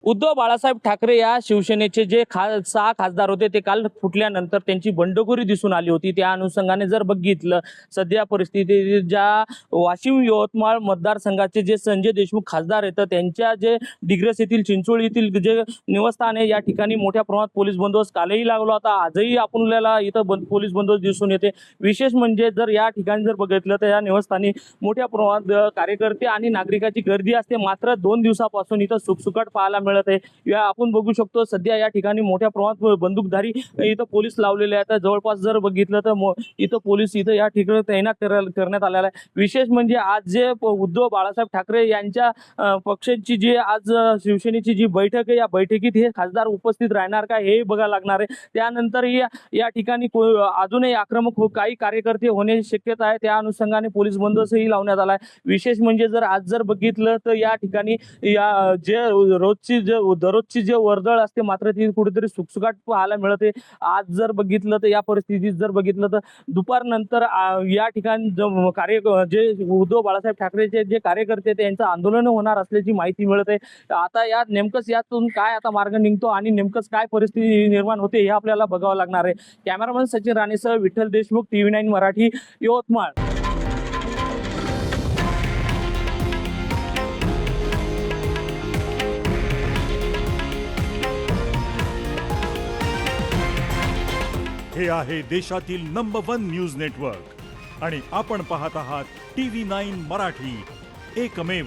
उद्धव बाळासाहेब ठाकरे या शिवसेनेचे जे 6 खासदार होते ते काल फुटल्यानंतर त्यांची बंडखोरी दिसून आली होती। त्या अनुषंगाने जर बघितलं सध्या परिस्थिती ज्या वाशिम यवतमाळ मतदारसंघाचे जे संजय देशमुख खासदार आहेत त्यांच्या जे डिग्रस येथील चिंचोळी येथील जे निवासस्थान आहे या ठिकाणी मोठ्या प्रमाणात पोलीस बंदोबस्त कालही लागला होता। आजही आपल्याला इथं पोलीस बंदोबस्त दिसून येते। विशेष म्हणजे जर या ठिकाणी जर बघितलं तर या निवासस्थानी मोठ्या प्रमाणात कार्यकर्ते आणि नागरिकांची गर्दी असते। मात्र 2 दिवसापासून इथं सुखसुकाट पाहायला मिळत आहे। या आपण बघू शकतो सध्या या ठिकाणी मोठ्या प्रमाणात बंदूकधारी इथं पोलीस लावलेले आहेत। जवळपास जर बघितलं तर इथं पोलीस इथं या ठिकाणी तैनात करण्यात आलेला आहे। विशेष म्हणजे आज जे उद्धव बाळासाहेब ठाकरे यांच्या पक्षाची जी आज शिवसेनेची जी बैठक आहे या बैठकीत हे खासदार उपस्थित राहणार का हे बघायला लागणार आहे। त्यानंतर या ठिकाणी अजूनही आक्रमक काही कार्यकर्ते होण्याची शक्यता आहे। त्या अनुषंगाने पोलीस बंदोबस्तही लावण्यात आला आहे। विशेष म्हणजे जर आज जर बघितलं तर या ठिकाणी या जे दररोजची जे वर्दळ असते मात्र ती कुठेतरी सुखसुकाट पाहायला मिळते। आज जर बघितलं तर या परिस्थितीत जर बघितलं तर दुपारनंतर या ठिकाणी जे उद्धव बाळासाहेब ठाकरेचे जे कार्यकर्ते त्यांचं आंदोलन होणार असल्याची माहिती मिळते। आता या नेमकंच यातून काय आता मार्ग निघतो आणि नेमकंच काय परिस्थिती निर्माण होते हे आपल्याला बघावं लागणार आहे। कॅमेरामन सचिन राणेसह विठ्ठल देशमुख, TV9 मराठी, यवतमाळ। हे आहे देशातील नंबर 1 न्यूज नेटवर्क आणि आपण पाहत आहात TV9 मराठी, एकमेव।